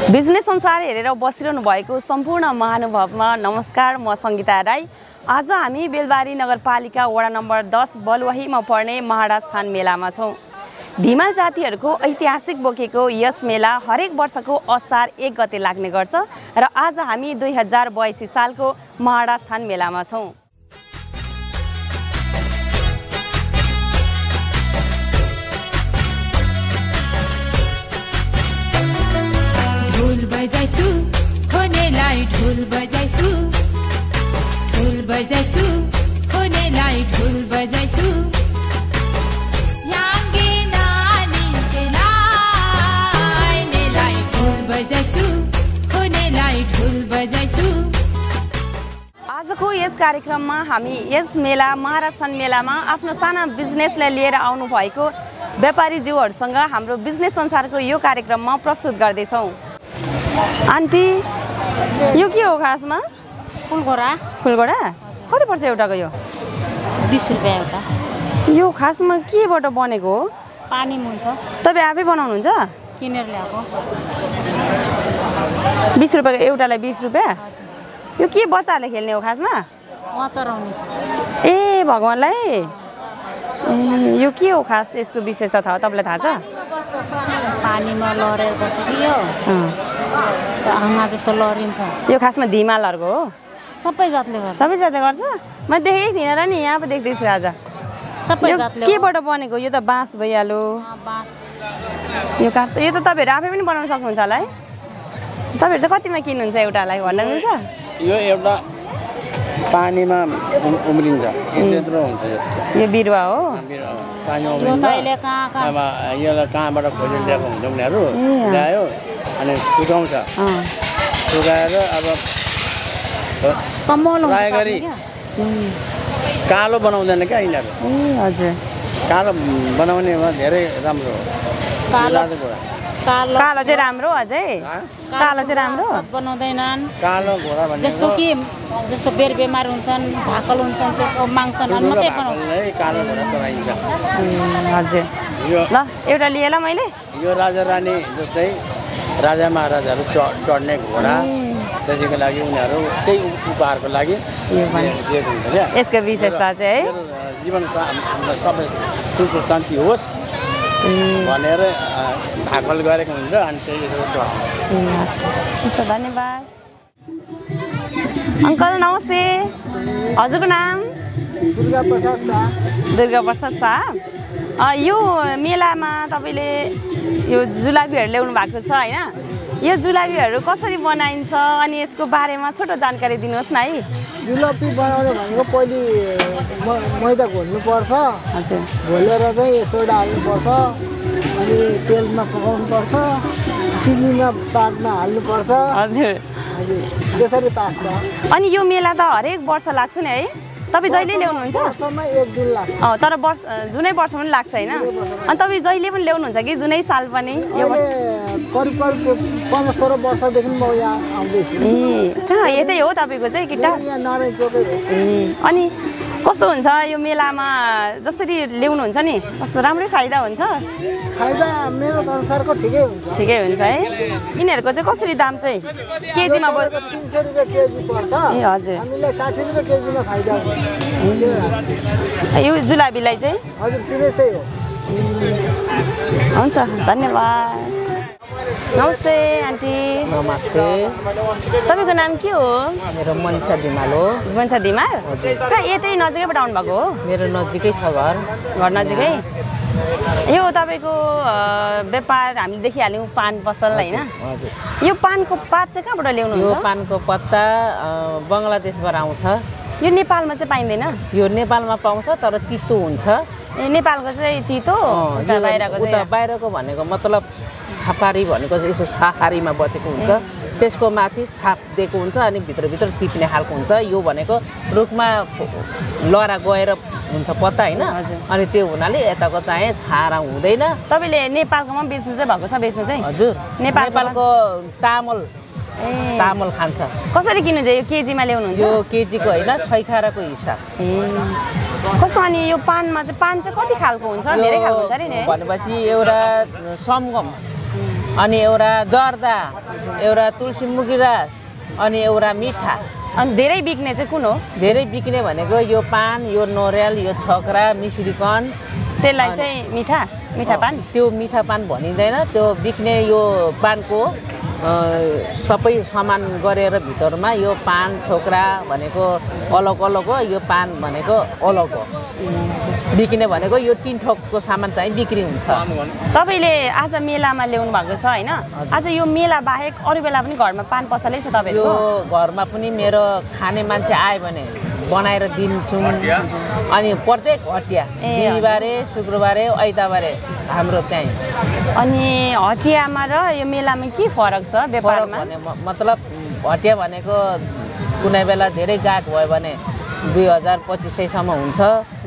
Business संसार हेरेर बसिरहनु भएको सम्पूर्ण महानुभावमा नमस्कार। म संगीता राई। आज हामी बेलबारी नगरपालिका वडा नम्बर 10 बलुवाहीमा पर्ने महाराजस्थान मेलामा छौं। धिमाल जातिहरूको ऐतिहासिक बोकेको यस मेला हरेक वर्षको असार 1 गते लाग्ने गर्छ र आज हामी 2082 सालको महाराजस्थान मेलामा छौं। ढोल बजाइछु खोनेलाई ढोल बजाइछु ढोल बजाइछु खोनेलाई ढोल बजाइछु याङ्गे नानी तेलाई नेलाई ढोल बजाइछु खोनेलाई ढोल बजाइछु। आजको यस कार्यक्रममा हामी यस मेला महाराजस्थान मेलामा आफ्नो साना बिजनेसलाई लिएर आउनु भएको व्यापारीज्यूहरूसँग हाम्रो बिजनेस संसारको यो कार्यक्रममा प्रस्तुत गर्दैछौँ। आन्टी यो के हो खासमा? फुलगोरा। फुलगोरा कति पर्छ एउटाको? यो 20 रुपैयाँ एउटा। यो खासमा केबाट बनेको हो? पानी मुन्छ। तपाईँ आफै बनाउनुहुन्छ? किनेर ल्याएको। 20 रुपैयाँ एउटालाई 20 रुपैयाँ। यो के बच्चाहरूले खेल्ने हो खासमा? चराउने। ए भगवानलाई। ए यो के हो खास यसको विशेषता थाहा तपाईँलाई थाहा छ? पानीमा लडेर बस्छ कि यो हाँगा जस्तो लडिन्छ। यो खासमा धिमालहरूको हो? सबै जातले गर्छ। सबै जातले गर्छ? म देखेकै थिइनँ र नि, यहाँ पो देख्दैछु आज। सबै यो जातले। केबाट बनेको? यो त बाँस भइहाल्यो। बाँस। यो काठ यो त तपाईँहरू आफै पनि बनाउन सक्नुहुन्छ होला है? तपाईँहरू चाहिँ कतिमा किन्नुहुन्छ एउटालाई भन्न मिल्छ? यो एउटा पानीमा उम्रिन्छ, त्यत्रो हुन्छ यसको। यो बिरुवा हो? पानीमा यो उम्रिन्छ। त अहिले कहाँ यसलाई कहाँबाट खोजेर ल्याएको हुन्छ उनीहरू, ल्यायो अनि सुकाउँछ। सुकाएर अब कमल फ्राई गरी कालो बनाउँदैन क्या यिनीहरू। ए हजुर। कालो बनाउनेमा धेरै राम्रो हो। कालो घोडा कालो कालो चाहिँ राम्रो अझै? कालो चाहिँ राम्रो? बनाउँदैनन्। कालो घोडा भन्ने जस्तो कि जस्तो बेर बेमार हुन्छन्, भाकल हुन्छन्, त्यसको माग्छन् अनि मात्रै बनाउँछ। कालो घोडा चलाइन्छ। हजुर। यो ल एउटा लिएँ ल मैले। यो राजा रानी जस्तै राजा महाराजाहरू चढ्ने घोडा, त्यसैको लागि उनीहरू त्यही उपहारको लागि दिएको हुन्छ क्या। यसको विशेषता चाहिँ है जीवन हामीलाई सबै सुख शान्ति होस् भनेर भाकल गरेको हुन्छ अनि त्यही हुन्छ। धन्यवाद। अङ्कल नमस्ते, हजुरको नाम? दुर्गा प्रसाद शाह। दुर्गा प्रसाद शाह। यो मेलामा तपाईँले यो जुलाबीहरू ल्याउनु भएको छ होइन? यो जुलाबीहरू कसरी बनाइन्छ अनि यसको बारेमा छोटो जानकारी दिनुहोस् न है। जुलाबी बनाउनु भनेको पहिले मैदा घोल्नुपर्छ। हजुर। घोलेर चाहिँ सोडा हाल्नुपर्छ, अनि तेलमा पकाउनुपर्छ, चिनीमा पाकमा हाल्नुपर्छ। हजुर। हजुर त्यसरी पाक्छ। अनि यो मेला त हरेक वर्ष लाग्छ नि है? तपाईँ जहिले ल्याउनुहुन्छ? वर्षमा 1 दिन लाग्छ। तर वर्ष जुनै वर्ष पनि लाग्छ होइन? अनि तपाईँ जहिले पनि ल्याउनुहुन्छ कि जुनै साल पनि? यो वर्ष करिब 15-16 वर्षदेखि म यहाँ आउँदैछु। ए कहाँ यतै हो तपाईँको चाहिँ कि यहाँ नारायण चोकै हो। ए अनि कस्तो हुन्छ यो मेलामा जसरी ल्याउनुहुन्छ नि, कस्तो राम्रै फाइदा हुन्छ? फाइदा मेरो अनुसारको ठिकै हुन्छ। ठिकै हुन्छ है। यिनीहरूको चाहिँ कसरी दाम चाहिँ केजीमा? 300 रुपियाँ केजी पर्छ। ए हजुर। हामीलाई 60 रुपियाँ केजीमा फाइदा हुन्छ। यो जुलाबीलाई चाहिँ? हजुर 300 हो। हुन्छ धन्यवाद। नमस्ते आन्टी। नमस्ते, तपाईँको नाम के हो? मेरो मनिषा धिमाल हो। भन्छ धिमाल? कहाँ यतै नजिकैबाट आउनुभएको हो? मेरो नजिकै छ घर। घर नजिकै? यो तपाईँको व्यापार हामीले देखिहाल्यौँ पान पसल होइन? हजुर। यो पानको पात चाहिँ कहाँबाट यो ल्याउनुहुन्छ? पानको पत्ता बङ्गलादेशबाट आउँछ। यो नेपालमा चाहिँ पाइँदैन? यो नेपालमा पाउँछ तर तितो हुन्छ। ए नेपालको चाहिँ तितो, उता बाहिरको उता चाहिँ? बाहिरको भनेको मतलब छापारी भनेको चाहिँ यसो छाहारीमा बचेको हुन्छ, त्यसको माथि छाप दिएको हुन्छ अनि भित्रभित्र टिप्ने खालको हुन्छ। यो भनेको रुखमा लहरा गएर हुन्छ पत्ता होइन? अनि त्यो हुनाले यताको चाहिँ छारा हुँदैन। तपाईँले नेपालकोमा बेच्नु चाहिँ भएको छ? बेच्नु चाहिँ? हजुर। नेपालको तामल ए तामल खान्छ। कसरी किन्नुहुन्छ? यो केजीमा ल्याउनुहुन्छ? यो केजीको होइन, सैखाराको हिसाब। कस्तो? अनि यो पानमा चाहिँ पान चाहिँ कति खालको हुन्छ? धेरै खालको हुन्छ अरे नि? भनेपछि एउटा समगम अनि एउटा जर्दा, एउटा तुलसीमुखी रस, अनि एउटा मिठा। अनि धेरै बिक्ने चाहिँ कुन हो? धेरै बिक्ने भनेको यो पान, यो नोरियल, यो छक्रा, मिश्रीकन। त्यसलाई चाहिँ मिठा पान? त्यो मिठा पान भनिँदैन, त्यो बिक्ने यो पानको सबै सामान गरेर भित्रमा यो पान छोक्रा भनेको अलग अलग हो, यो पान भनेको अलग हो। बिक्ने भनेको यो 3 थोकको सामान चाहिँ बिक्री हुन्छ। तपाईँले आज मेलामा ल्याउनु भएको छ होइन? आज यो मेला बाहेक अरू बेला पनि घरमा पान पसलै छ तपाईँको? यो घरमा पनि मेरो खाने मान्छे आयो भने बनाएर दिन्छौँ। अनि प्रत्येक हटिया बिहिबारे, शुक्रबारे, आइतबारे हाम्रो त्यहीँ। अनि हटियामा र यो मेलामा के फरक छ व्यापारमा? मतलब हटिया भनेको कुनै बेला धेरै गाहक भयो भने 2000-2500सम्म हुन्छ।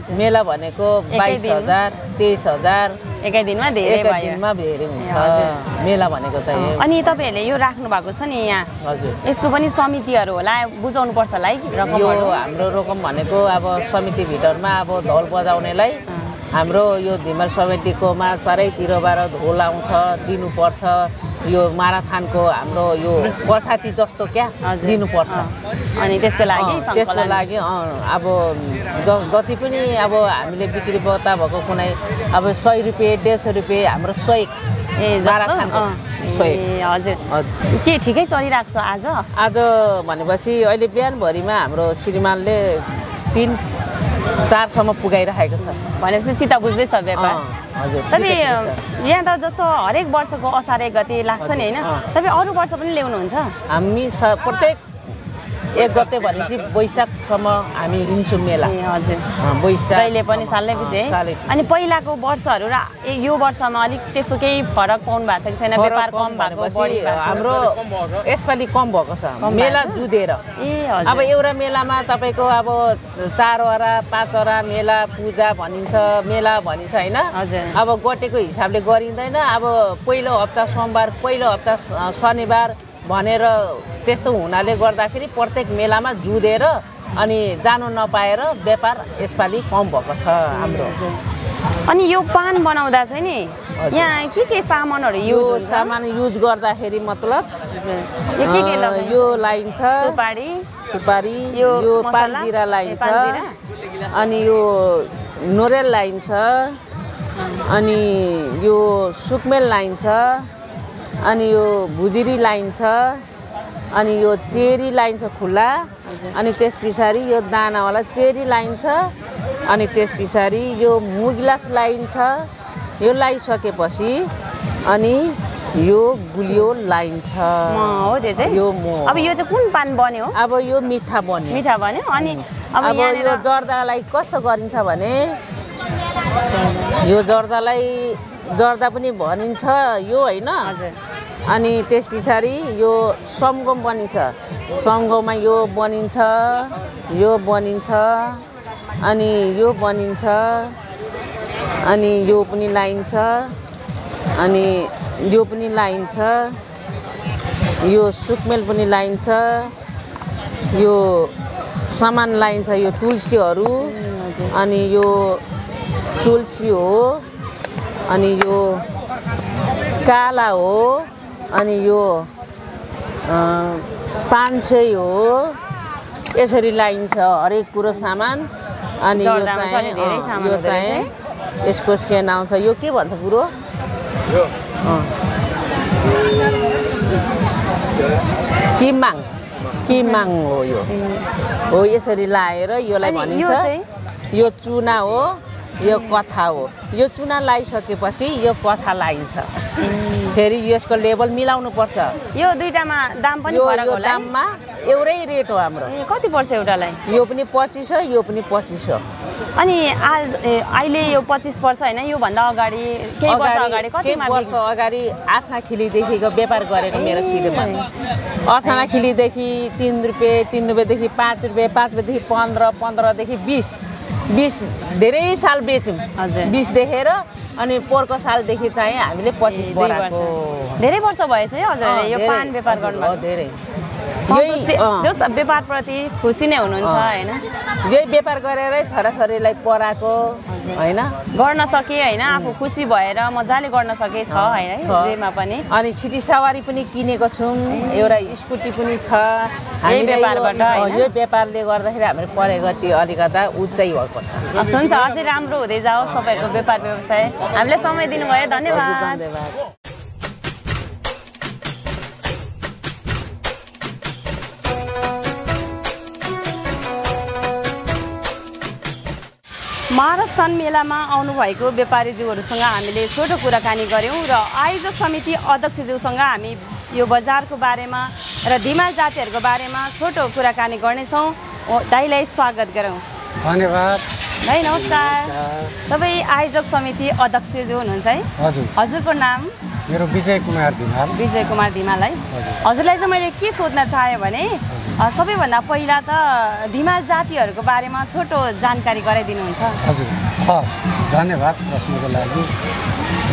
मेला भनेको 22,000, 23,000 एकै दिनमा धेरै हुन्छ मेला भनेको चाहिँ। अनि तपाईँहरूले यो राख्नु भएको छ नि यहाँ, हजुर, यसको पनि समितिहरू होला, बुझाउनु पर्छ होला है रकम? यो हाम्रो रकम भनेको अब समिति भित्रमा अब ढोल बजाउनेलाई हाम्रो यो धिमल समितिकोमा चारैतिरबाट ढोल आउँछ, दिनुपर्छ। यो माराथानको हाम्रो यो वर्षाती जस्तो क्या दिनुपर्छ। अनि त्यसको लागि अब जति पनि अब हामीले बिक्री बता भएको कुनै अब 100 रुपियाँ 150 रुपियाँ हाम्रो 100 माराथानको 100। हजुर, के ठिकै चलिरहेको छ आज? आज भनेपछि अहिले बिहानभरिमा हाम्रो श्रीमानले 3-4सम्म पुगाइरहेको छ भनेपछि चित्त बुझ्दैछ व्यापार? हजुर। तपाईँ यहाँ त जस्तो हरेक वर्षको असार 1 गते लाग्छ नि होइन? तपाईँ अरू वर्ष पनि ल्याउनुहुन्छ? हामी प्रत्येक 1 गते भनेपछि वैशाखसम्म हामी हिँड्छौँ मेला। हजुर, वैशाख जहिले पनि सालैपछि है? अनि पहिलाको वर्षहरू र यो वर्षमा अलिक त्यस्तो केही फरक पाउनु भएको छ कि छैन? व्यापार कम भएको? हाम्रो यसपालि कम भएको छ मेला जुधेर। अब एउटा मेलामा तपाईँको अब 4वटा 5वटा मेला पूजा भनिन्छ, मेला भनिन्छ होइन? अब गटेको हिसाबले गरिँदैन। अब पहिलो हप्ता सोमबार, पहिलो हप्ता शनिबार भनेर त्यस्तो हुनाले गर्दाखेरि प्रत्येक मेलामा जुधेर अनि जानु नपाएर व्यापार यसपालि कम भएको छ हाम्रो। अनि यो पान बनाउँदा चाहिँ नि यहाँ के सामानहरू सामान युज गर्दाखेरि मतलब यो लाइन्छ सुपारी, यो पानजिरा लाइन्छ, अनि यो नोरेल लाइन्छ, अनि यो सुकमेल लाइन्छ, अनि यो भुजिरी लाइन्छ, अनि यो चेरी लाइन्छ खुल्ला, अनि त्यस पछाडि यो दानावाला चेरी लाइन्छ, अनि त्यस पछाडि यो मुगिलास लाइन्छ। यो लाइसकेपछि अनि यो गुलियो लाइन्छ। यो अब यो चाहिँ कुन पान बन्यो? अब यो मिठा बन्यो। अनि अब यो जर्दालाई कस्तो गरिन्छ भने यो जर्दा पनि भनिन्छ यो होइन? अनि त्यस पछाडि यो समगम बनिन्छ। समगममा यो बनिन्छ, यो बनिन्छ, अनि यो बनिन्छ, अनि यो पनि लाइन्छ, अनि यो पनि लाइन्छ, यो सुकमेल पनि लाइन्छ, यो सामान लाइन्छ, यो तुलसीहरू, अनि यो तुलसी हो, अनि यो काला हो, अनि यो 500 हो। यसरी लाइन्छ हरेक कुरो सामान। अनि यो चाहिँ यसको सेन आउँछ। यो के भन्छ पुरो? किमाङ हो यो। हो यसरी लाएर योलाई भनिन्छ यो चुना हो, यो कथा हो। यो चुना लाइसकेपछि यो कथा लाइन्छ। फेरि यसको लेभल मिलाउनु पर्छ। यो दुईटामा दाम पनि फरक होला? यो दाममा एउटै रेट हो हाम्रो। कति पर्छ एउटालाई? यो पनि 2500, यो पनि 2500। अनि अहिले यो 25 पर्छ होइन? यो भन्दा अगाडि केही वर्ष अगाडि 8 खिलीदेखिको व्यापार गरेको मेरो श्रीमान। 8 खिलीदेखि 3 रुपियाँ, 3 रुपियाँदेखि 5 रुपियाँ, 5 रुपियाँदेखि 15, 15देखि 20 धेरै साल बेच्यौँ। 20 देखेर अनि पोहोरको सालदेखि चाहिँ हामीले 25 बढाएको। धेरै वर्ष भएछ है हजुर यो पान व्यापार गर्नु? धेरै सन्तुष्टि जस व्यापारप्रति खुसी नै हुनुहुन्छ हैन यही व्यापार गरेरै छोराछोरीलाई पढाएको हैन गर्न सके हैन आफू खुसी भएर मजाले गर्न सके छ हैन जेमा पनि अनि सिटी सवारी पनि किनेको छौँ एउटा स्कुटी पनि छ व्यापारबाट यो व्यापारले गर्दाखेरि हामीले पढेको त्यो अलिकता उच्चै भएको छ हुन्छ अझै राम्रो हुँदै जाओस् तपाईहरुको व्यापार व्यवसाय हामीलाई समय दिनुभयो धन्यवाद धन्यवाद महाराष्ट्र मेलामा आउनुभएको व्यापारीज्यूहरूसँग हामीले छोटो कुराकानी गऱ्यौँ र आयोजक समिति अध्यक्षज्यूसँग हामी यो बजारको बारेमा र धिमाल जातिहरूको बारेमा छोटो कुराकानी गर्नेछौँ दाइलाई स्वागत गरौँ धन्यवाद दाइ नमस्कार तपाईँ आयोजक समिति अध्यक्षज्यू हुनुहुन्छ है हजुर हजुरको नाम मेरो विजय कुमार धिमाल विजय कुमार धिमाल है हजुरलाई चाहिँ मैले के सोध्न चाहेँ भने सबैभन्दा पहिला त धिमाल जातिहरूको बारेमा छोटो जानकारी गराइदिनुहुन्छ हजुर धन्यवाद प्रश्नको लागि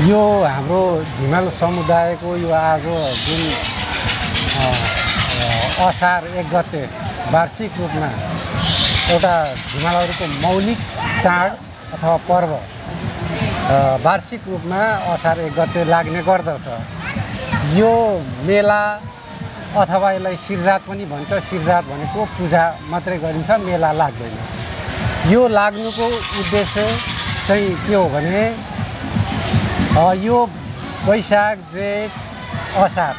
यो हाम्रो धिमाल समुदायको यो आज जुन असार 1 गते वार्षिक रूपमा एउटा धिमालहरूको मौलिक चाड अथवा पर्व वार्षिक रूपमा असार 1 गते लाग्ने गर्दछ यो मेला अथवा यसलाई शिरजात पनि भन्छ शिरजात भनेको पूजा मात्रै गरिन्छ मेला लाग्दैन यो लाग्नुको उद्देश्य चाहिँ के हो भने यो वैशाख जेठ असार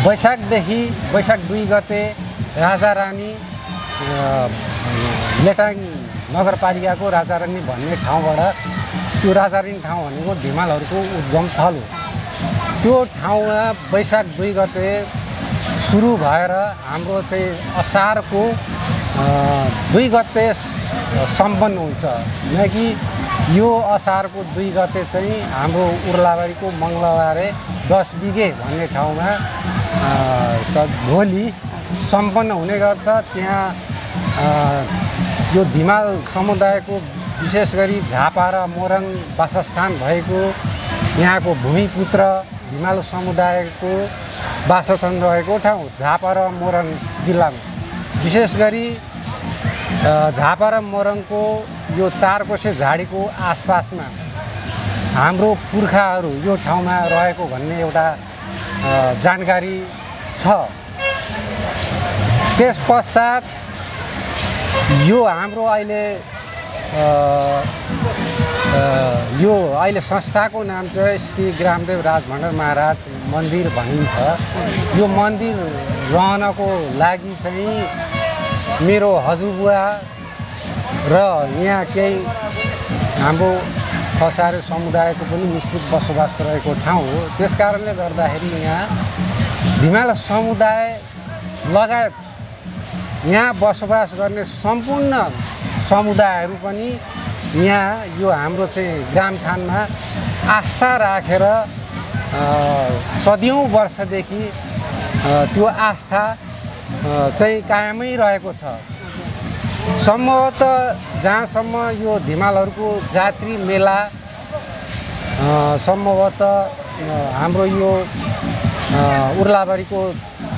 वैशाखदेखि वैशाख 2 गते राजा रानी लेटाङ नगरपालिकाको राजारानी भन्ने ठाउँबाट त्यो राजारानी ठाउँ भनेको धिमालहरूको उद्गम स्थल हो त्यो ठाउँमा वैशाख 2 गते सुरु भएर हाम्रो चाहिँ असारको 2 गते सम्पन्न हुन्छ न कि यो असारको 2 गते चाहिँ हाम्रो उर्लाबारीको मङ्गलबारे 10 बिघे भन्ने ठाउँमा भोलि सम्पन्न हुने गर्छ त्यहाँ यो धिमाल समुदायको विशेष गरी झापा र मोरङ वासस्थान भएको यहाँको भूमिपुत्र धिमाल समुदायको वासस्थान रहेको ठाउँ झापा र मोरङ जिल्लामा विशेष गरी झापा र मोरङको यो 4 कोसे झाडीको आसपासमा हाम्रो पुर्खाहरू यो ठाउँमा रहेको भन्ने एउटा जानकारी छ त्यस पश्चात यो हाम्रो अहिले संस्थाको नाम चाहिँ श्री ग्रामदेव राजभण्डार महाराज मन्दिर भनिन्छ यो मन्दिर रहनको लागि चाहिँ मेरो हजुरबुवा र यहाँ केही हाम्रो खसारे समुदायको पनि मिश्रित बसोबास रहेको ठाउँ हो त्यसकारणले गर्दाखेरि यहाँ धिमाल समुदाय लगायत यहाँ बसोबास गर्ने सम्पूर्ण समुदायहरू पनि यहाँ यो हाम्रो चाहिँ ग्रामठानमा आस्था राखेर सदियौँ वर्षदेखि त्यो आस्था चाहिँ कायमै रहेको छ सम्भवतः जहाँसम्म यो धिमालहरूको जात्रा मेला सम्भवतः हाम्रो यो उर्लाबारीको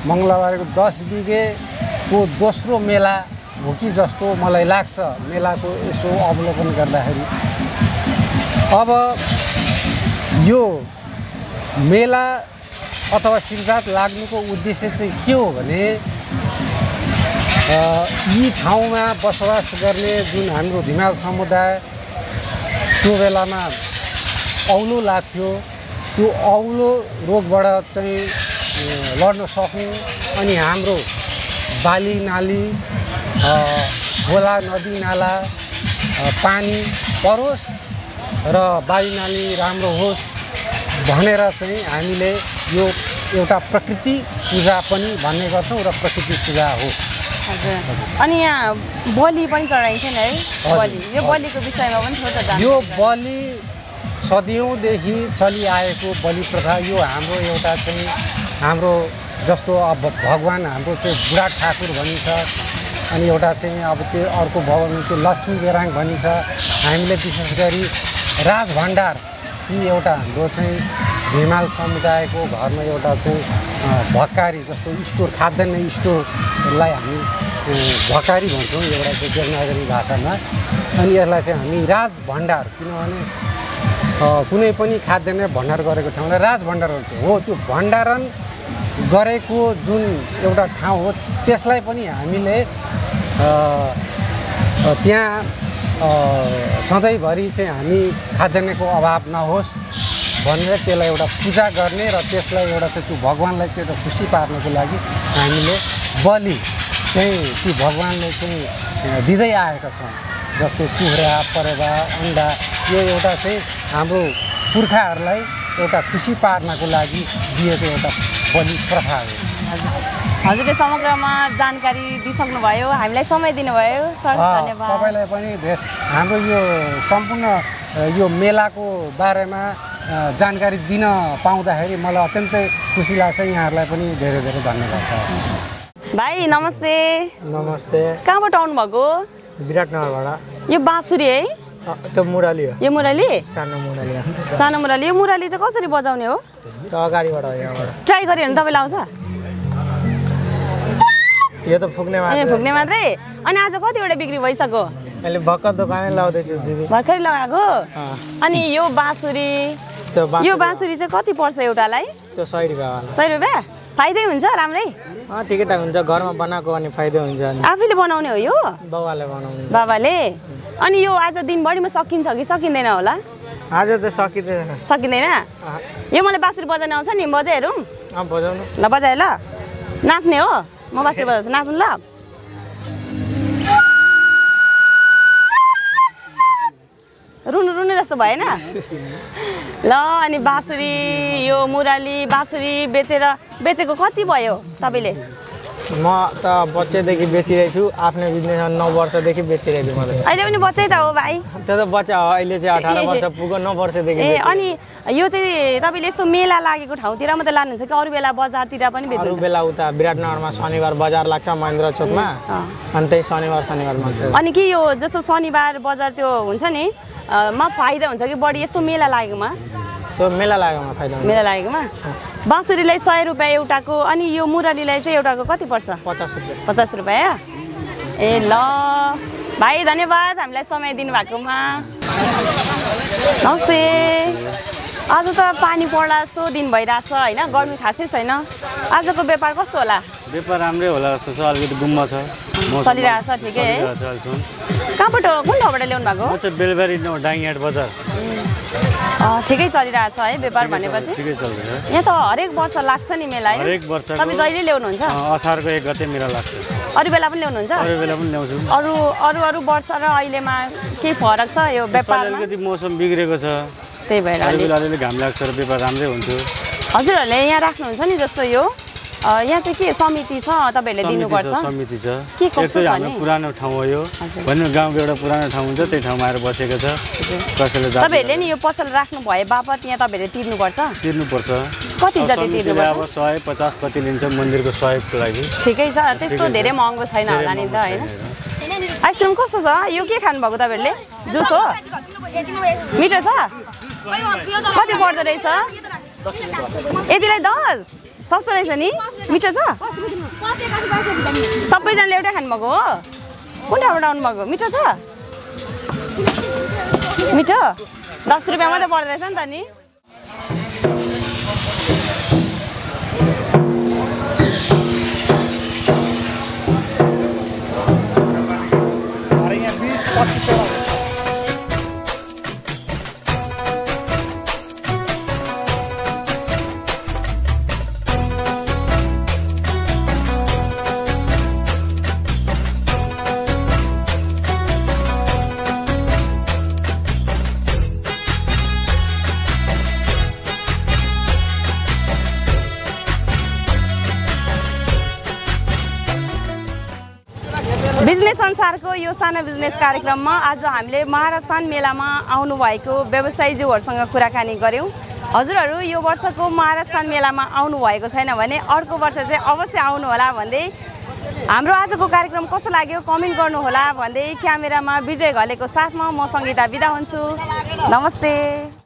मङ्गलबारीको 10 बिघेको दोस्रो मेला हो कि जस्तो मलाई लाग्छ मेलाको यसो अवलोकन गर्दाखेरि अब यो मेला अथवा शिरजात लाग्नुको उद्देश्य चाहिँ के हो भने यी ठाउँमा बसोबास गर्ने जुन हाम्रो धिमाल समुदाय त्यो बेलामा औलो लाग्थ्यो त्यो औलो रोगबाट चाहिँ लड्न सक्नु अनि हाम्रो बाली नाली खोला नदी नाला पानी परोस् र बाली नाली राम्रो होस् भनेर चाहिँ हामीले यो एउटा प्रकृति पूजा पनि भन्ने गर्छौँ र प्रकृति पूजा हो अनि यहाँ बलि पनि चढाइन्छ नि है बलि यो बलिको विषयमा पनि छोटो जानकारी यो बलि सदियौँदेखि चलिआएको बलि प्रथा यो हाम्रो एउटा चाहिँ हाम्रो जस्तो अब भगवान् हाम्रो चाहिँ बुढा ठाकुर भनिन्छ अनि एउटा चाहिँ अब त्यो अर्को भगवान् चाहिँ लक्ष्मी बेराङ भनिन्छ हामीले विशेष गरी राजभण्डार कि एउटा हाम्रो चाहिँ हिमाल समुदायको घरमा एउटा चाहिँ भकारी जस्तो स्टोर खाद्यान्न स्टोरलाई हामी भकारी भन्छौँ एउटा चाहिँ देवनागरी भाषामा। अनि यसलाई चाहिँ हामी राजभण्डार, किनभने कुनै पनि खाद्यान्न भण्डार गरेको ठाउँलाई राजभण्डार भन्छ। हो, त्यो भण्डारण गरेको जुन एउटा ठाउँ हो त्यसलाई पनि हामीले त्यहाँ सधैँभरि चाहिँ हामी खाद्यान्नको अभाव नहोस् भनेर त्यसलाई एउटा पूजा गर्ने र त्यसलाई एउटा चाहिँ त्यो भगवान्लाई चाहिँ एउटा खुसी पार्नको लागि हामीले बलि चाहिँ त्यो भगवान्ले चाहिँ दिँदै आएका छौँ। जस्तो कुखुरा, परेवा, अन्डा, यो एउटा चाहिँ हाम्रो पुर्खाहरूलाई एउटा खुसी पार्नको लागि दिएको एउटा बलि प्रथा हो। हजुरले समग्रमा जानकारी दिइसक्नुभयो, हामीलाई समय दिनुभयो सर, धन्यवाद। तपाईँलाई पनि हाम्रो यो सम्पूर्ण यो मेलाको बारेमा जानकारी दिन पाउँदाखेरि मलाई अत्यन्तै खुसी लाग्छ। यहाँहरूलाई पनि धेरै धेरै धन्यवाद। भाइ नमस्ते। नमस्ते। कहाँबाट आउनुभएको? विराटनगरबाट। यो बाँसुरी है? त्यो मुरली हो। यो मुरली? सानो मुरली। सानो मुरली। यो मुरली चाहिँ कसरी बजाउने हो? त्यो अगाडिबाट हो, यहाँबाट। ट्राई गऱ्यो भने तपाईँलाई आउँछ? यो त फुक्ने मात्रै। ए, फुक्ने मात्रै? अनि आज कतिवटा बिक्री भइसक्यो? अहिले भर्खर दोकानै लाउँदैछु दिदी। भर्खरै लगाएको? अनि यो बाँसुरी, यो बाँसुरी चाहिँ कति पर्छ एउटालाई? त्यो 100 रुपियाँवाला। 100 रुपियाँ? फाइदै हुन्छ राम्रै? ठिकैठाक हुन्छ, घरमा बनाएको अनि फाइदा हुन्छ। आफैले बनाउने हो यो? बाबाले बनाउनु। बाबाले? अनि यो आज दिनभरिमा सकिन्छ कि सकिँदैन होला? आज त सकिँदैन। सकिँदैन? यो मलाई बाँसुरी बजाउन आउँछ नि, बजाइहेरौँ? बजाउनु। ल बजाए ल। नाच्ने हो? म बाँसुरी बजाउँछु, नाच्नु ल। रुनु रुनु जस्तो भएन? ल अनि बाँसुरी, यो मुरली बाँसुरी बेचेको कति भयो तपाईँले? म त बच्चैदेखि बेचिरहेछु, आफ्नै बिजनेसमा 9 वर्षदेखि बेचिरहेछु म त। अहिले पनि बच्चै त हो भाइ? त्यो त बच्चा हो, अहिले चाहिँ 18 वर्ष पुग्यो, 9 वर्षदेखि। ए, अनि यो चाहिँ तपाईँले यस्तो मेला लागेको ठाउँतिर मात्रै लानुहुन्छ कि अरू बेला बजारतिर पनि बेच्नुहुन्छ? अरू बेला उता विराटनगरमा शनिबार बजार लाग्छ महेन्द्र चोकमा, अनि त्यही शनिबार मात्रै। अनि के यो जस्तो शनिबार बजार त्यो हुन्छ नि मा फाइदा हुन्छ कि बढी यस्तो मेला लागेकोमा? त्यो मेला लागेकोमा फाइदा हुन्छ। मेला लागेकोमा? बाँसुरीलाई 100 रुपियाँ एउटाको, अनि यो मुरलीलाई चाहिँ एउटाको कति पर्छ? 50 रुपियाँ। 50 रुपियाँ? ए ल भाइ धन्यवाद हामीलाई समय दिनुभएकोमा। नमस्ते। आज त पानी पर्ला जस्तो दिन भइरहेछ होइन, गर्मी खासै छैन। आजको व्यापार कस्तो होला? व्यापार राम्रै होला जस्तो छ, अलिकति गुम्मा छ, चलिरहेछ ठिकै है? कहाँबाट, कुन ठाउँबाट ल्याउनु भएको? म चाहिँ बेलबारी डाङियाट बजार। ठिकै चलिरहेछ है व्यापार भनेपछि? ठिकै चल्दैछ। यहाँ त हरेक वर्ष लाग्छ नि मेला है? हरेक वर्ष। तपाईँ जहिले ल्याउनुहुन्छ? असारको 1 गते मेला लाग्छ। अरू बेला पनि ल्याउनुहुन्छ? अरू बेला पनि ल्याउँछु। अरू वर्ष र अहिलेमा के फरक छ यो व्यापारमा? अलिकति मौसम बिग्रेको छ, त्यही भएर अलिअलि घाम लाग्छ र व्यापार राम्रै हुन्छ। हजुरहरूले यहाँ राख्नुहुन्छ नि जस्तो यो यहाँ चाहिँ के समिति छ तपाईँहरूले दिनुपर्छ? समिति छ। के कस्तो छ नि? हाम्रो पुरानो ठाउँ हो यो, भन्नु गाउँको एउटा पुरानो ठाउँ हुन्छ, त्यही ठाउँमा आएर बसेको छ। कसैले तपाईँहरूले नि यो पसल राख्नु भए बापत यहाँ तपाईँहरूले तिर्नुपर्छ? तिर्नुपर्छ। कति जति तिर्नुपर्छ? अब 150 कति लिन्छ मन्दिरको सहयोगको लागि। ठिकै छ, त्यस्तो धेरै महँगो छैन होला नि त होइन? आइसक्रिम कस्तो छ? यो के खानुभएको तपाईँहरूले? जुस हो? मिठो छ? कति पर्दो रहेछ? यतिलाई 10? सस्तो रहेछ नि? मिठो छ? सबैजनाले एउटै खानुभएको हो? कुन ठाउँबाट आउनुभएको? मिठो छ? मिठो? 10 रुपियाँ मात्रै पर्दो रहेछ नि त नि? बिजनेस संसारको यो सानो बिजनेस कार्यक्रममा आज हामीले महाराजस्थान मेलामा आउनुभएको व्यवसायीज्यूहरूसँग कुराकानी गऱ्यौँ। हजुरहरू यो वर्षको महाराजस्थान मेलामा आउनुभएको छैन भने अर्को वर्ष चाहिँ अवश्य आउनुहोला भन्दै हाम्रो आजको कार्यक्रम कस्तो लाग्यो कमेन्ट गर्नुहोला भन्दै क्यामेरामा विजय घलेको साथमा म सङ्गीता बिदा हुन्छु। नमस्ते।